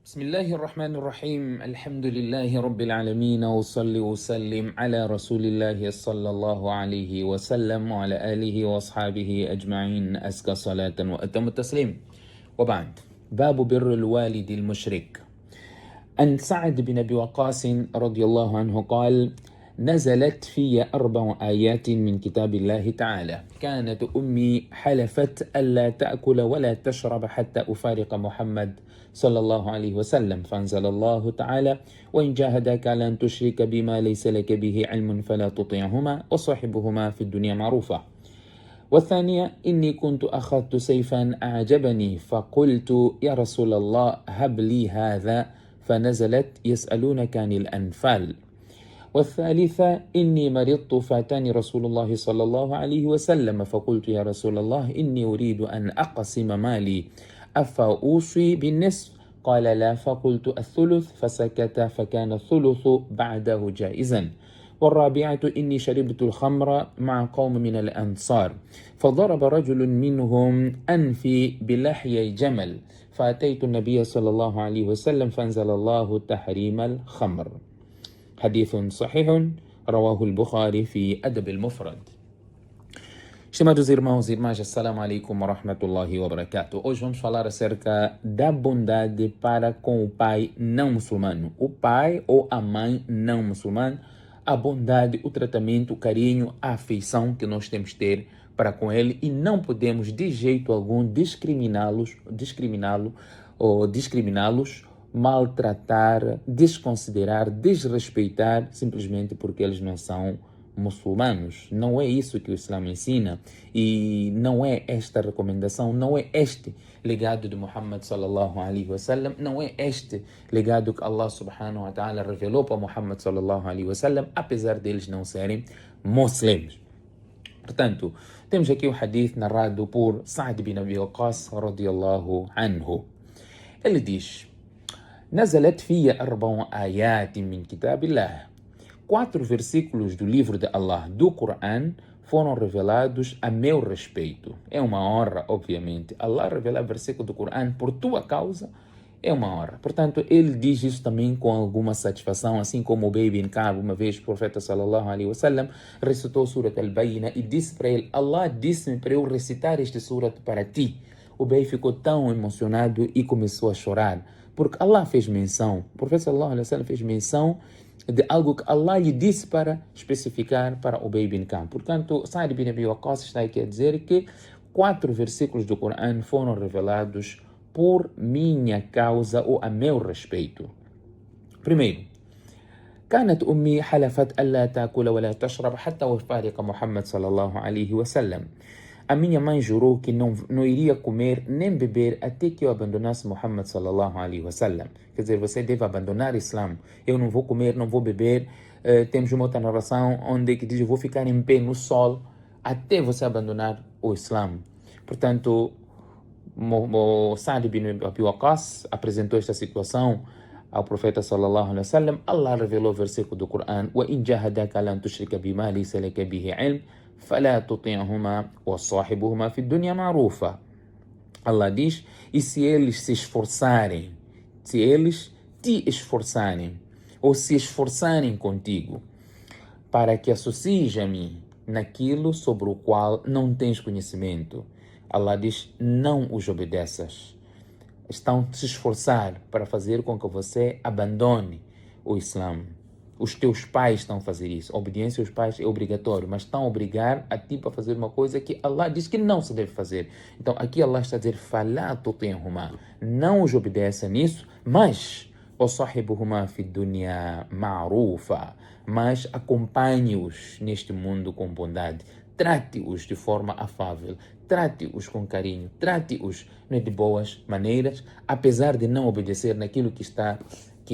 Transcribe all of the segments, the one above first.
بسم الله الرحمن الرحيم الحمد لله رب العالمين وصلي وسلم على رسول الله صلى الله عليه وسلم وعلى آله وأصحابه أجمعين أزكى صلاة وأتم التسليم وبعد باب بر الوالد المشرك. عن سعد بن أبي وقاص رضي الله عنه قال: نزلت في 4 آيات من كتاب الله تعالى. كانت أمي حلفت ألا تأكل ولا تشرب حتى أفارق محمد صلى الله عليه وسلم، فأنزل الله تعالى: وإن جاهداك على أن تشرك بما ليس لك به علم فلا تطيعهما وصاحبهما في الدنيا معروفة. والثانية: إني كنت أخذت سيفا أعجبني فقلت يا رسول الله هب لي هذا، فنزلت يسألونك عن الأنفال. والثالثة: إني مرضت فأتاني رسول الله صلى الله عليه وسلم فقلت يا رسول الله إني أريد أن أقسم مالي أفأوصي بالنصف؟ قال لا، فقلت الثلث، فسكت، فكان الثلث بعده جائزا. والرابعة: إني شربت الخمر مع قوم من الأنصار فضرب رجل منهم أنفي بلحي جمل، فأتيت النبي صلى الله عليه وسلم فأنزل الله تحريم الخمر. حديث صحيح رواه البخاري في أدب المفرد. Estimados irmãos e irmãs, assalamu alaikum wa rahmatullahi wa barakatuh. Hoje vamos falar acerca da bondade para com o pai não muçulmano. O pai ou a mãe não muçulmano, a bondade, o tratamento, o carinho, a afeição que nós temos de ter para com ele, e não podemos de jeito algum discriminá-los, maltratar, desconsiderar, desrespeitar, simplesmente porque eles não são muçulmanos. Não é isso que o Islã ensina, e não é esta recomendação, não é este legado de Muhammad sallallahu alaihi wasallam, não é este legado que Allah subhanahu wa ta'ala revelou para Muhammad sallallahu alaihi wasallam, apesar deles não serem muçulmanos. Portanto, temos aqui o hadith narrado por Sa'd bin Abi Waqqas radiyallahu anhu. Ele diz: نزلت في 4 آيات من كتاب الله. 4 versículos do livro de Allah, do Coran, foram revelados a meu respeito. É uma honra, obviamente. Allah revelar versículo do Coran por tua causa é uma honra. Portanto, ele diz isso também com alguma satisfação, assim como o Ubay bin Ka'b, uma vez o profeta sallallahu alaihi wasallam recitou Surat al-Bayyina e disse para ele: Allah disse-me para eu recitar este surat para ti. O Ubay ficou tão emocionado e começou a chorar, porque Allah fez menção, o profeta sallallahu alaihi wasallam fez menção de algo que Allah lhe disse para especificar para Ubay bin Ka'b. Portanto, Sa'd bin Abi Waqqas está aqui a dizer que 4 versículos do Coran foram revelados por minha causa ou a meu respeito. Primeiro: كانت أمي حلفت ألا تأكل ولا تشرب حتى أفارق محمد صلى الله عليه وسلم. A minha mãe jurou que não iria comer nem beber até que eu abandonasse Muhammad sallallahu alaihi wasallam. Quer dizer, você deve abandonar o Islã. Eu não vou comer, não vou beber. Temos uma outra narração onde que diz: eu vou ficar em pé no sol até você abandonar o Islã. Portanto, Sa'd bin Abi Waqqas apresentou esta situação ao profeta sallallahu alaihi wasallam. Allah revelou o versículo do Coran: وَإِنْ جَاهَدَاكَ لَنْ تُشْرِكَ بِمَا لَيْسَ لَكَ بِهِ عِلْمٌ فَلَا تُطِعْهُمَا وَصَاحِبْهُمَا فِي الدُّنْيَا مَعْرُوفًا. Allah diz: e se eles se esforçarem, se eles te esforçarem, ou se esforçarem contigo, para que associes a mim naquilo sobre o qual não tens conhecimento, Allah diz: não os obedeças. Estão a se esforçar para fazer com que você abandone o Islã. Os teus pais estão a fazer isso. A obediência aos pais é obrigatório, mas estão a obrigar a ti para fazer uma coisa que Allah diz que não se deve fazer. Então aqui Allah está a dizer: فَلَا تُطِعْهُمَا, não os obedeça nisso, mas وَصَحِبُهُمَا فِي الدُّنْيَا مَعْرُوفًا, mas acompanhe-os neste mundo com bondade. Trate-os de forma afável, trate-os com carinho, trate-os de boas maneiras, apesar de não obedecer naquilo que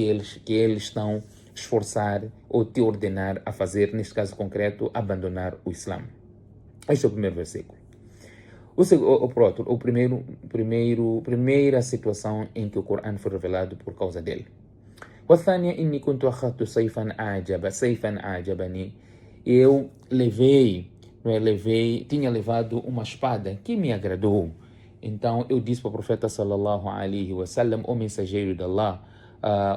eles estão esforçar ou te ordenar a fazer, neste caso concreto, abandonar o Islã. Este é o primeiro versículo. Primeira situação em que o Coran foi revelado por causa dele. والثانية: إني كنت أخذت سيفا أعجبني. Eu tinha levado uma espada que me agradou. Então eu disse para o profeta sallallahu alaihi wasallam, o mensageiro de Allah,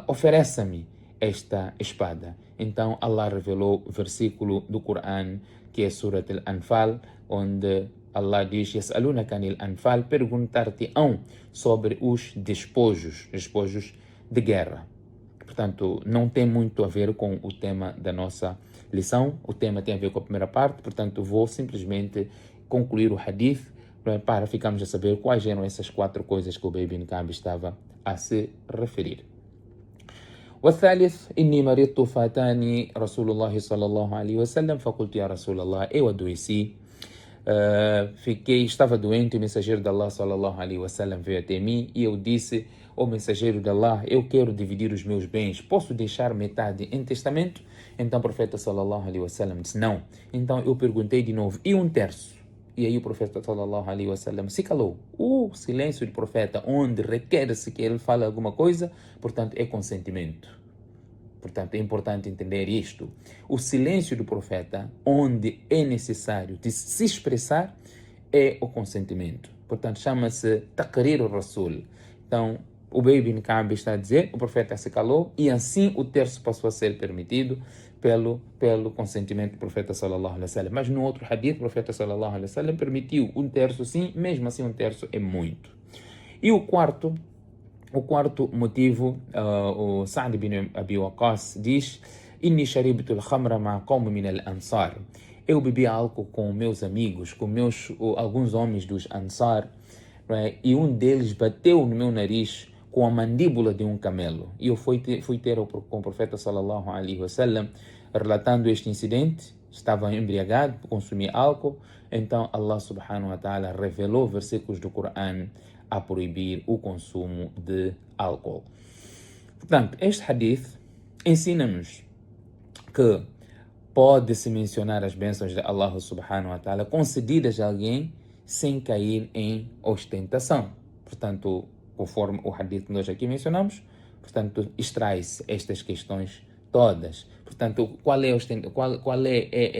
ofereça-me esta espada. Então Allah revelou o versículo do Coran, que é Surat al-Anfal, onde Allah diz: Yas'alunaka anil anfal, perguntar-te-ão sobre os despojos de guerra. Portanto, não tem muito a ver com o tema da nossa lição. O tema tem a ver com a primeira parte, portanto, vou simplesmente concluir o hadith para ficarmos a saber quais eram essas 4 coisas que o Ubay bin Ka'b estava a se referir. والثالث إني مرضت فاتاني رسول الله صلى الله عليه وسلم فقلت يا رسول الله eu adoeci, estava doente, o mensageiro de Allah sallallahu alaihi wasallam veio até mim e eu disse: o mensageiro de Allah, eu quero dividir os meus bens, posso deixar metade em testamento? Então o profeta sallallahu alaihi wasallam disse: não. Então eu perguntei de novo: e 1/3? E aí o profeta sallallahu alaihi wasallam se calou. O silêncio do profeta, onde requer-se que ele fale alguma coisa, portanto é consentimento. Portanto, é importante entender isto. O silêncio do profeta, onde é necessário de se expressar, é o consentimento. Portanto, chama-se Taqrir al-Rasul. Então, o Ubay bin Ka'b está a dizer, o profeta se calou, e assim o terço passou a ser permitido pelo consentimento do profeta sallallahu alaihi wasallam. Mas no outro hadith, o profeta sallallahu alaihi wasallam permitiu 1/3 sim, mesmo assim 1/3 é muito. E o quarto motivo, o Sa'd bin Abi Waqqas diz: Inni sharibtu al-khamra ma'a qawm min al-ansar. Eu bebi álcool com meus amigos, com alguns homens dos Ansar, right? E um deles bateu no meu nariz com a mandíbula de um camelo. E eu fui ter com o profeta sallallahu alaihi wasallam relatando este incidente. Estava embriagado, consumi álcool. Então Allah subhanahu wa ta'ala revelou versículos do Coran a proibir o consumo de álcool. Portanto, este hadith ensina-nos que pode-se mencionar as bênçãos de Allah subhanahu wa ta'ala concedidas a alguém sem cair em ostentação. Portanto, conforme o hadith que nós aqui mencionamos, portanto, extrai-se estas questões todas. Portanto, qual é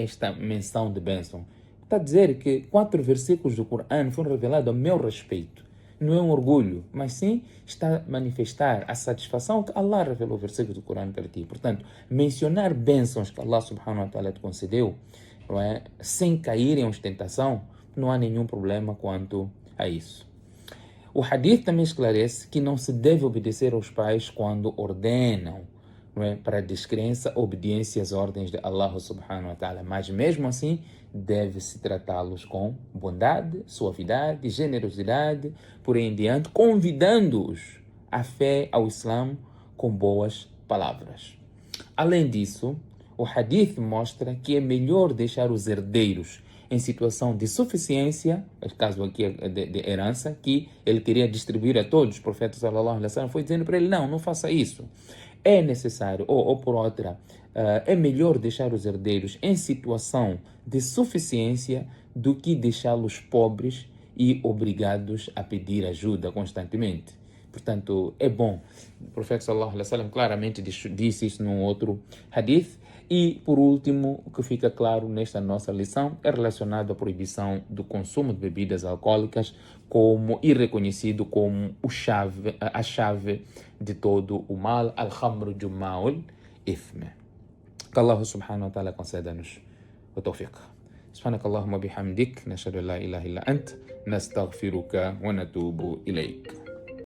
esta menção de bênção? Está a dizer que 4 versículos do Coran foram revelados a meu respeito. Não é um orgulho, mas sim está a manifestar a satisfação que Allah revelou o versículo do Coran para ti. Portanto, mencionar bênçãos que Allah subhanahu wa ta'ala te concedeu, não é? Sem cair em ostentação, não há nenhum problema quanto a isso. O hadith também esclarece que não se deve obedecer aos pais quando ordenam, não é? Para descrença, obediência às ordens de Allah subhanahu wa ta'ala. Mas mesmo assim, deve-se tratá-los com bondade, suavidade, generosidade, por aí em diante, convidando-os à fé, ao Islã, com boas palavras. Além disso, o hadith mostra que é melhor deixar os herdeiros em situação de suficiência, no caso aqui de herança, que ele queria distribuir a todos. O profeta sallallahu alaihi wasallam foi dizendo para ele: não faça isso. É necessário, ou por outra, é melhor deixar os herdeiros em situação de suficiência do que deixá-los pobres e obrigados a pedir ajuda constantemente. Portanto, é bom. O profeta sallallahu alaihi wasallam claramente disse isso num outro hadith. E, por último, o que fica claro nesta nossa lição é relacionado à proibição do consumo de bebidas alcoólicas e reconhecido como a chave de todo o mal, al-khamru juma'ul ithme. Que Allah subhanahu wa ta'ala conceda-nos o tawfiq. سبحانك اللهم وبحمدك نشهد أن لا إله إلا أنت نستغفرك ونتوب إليك.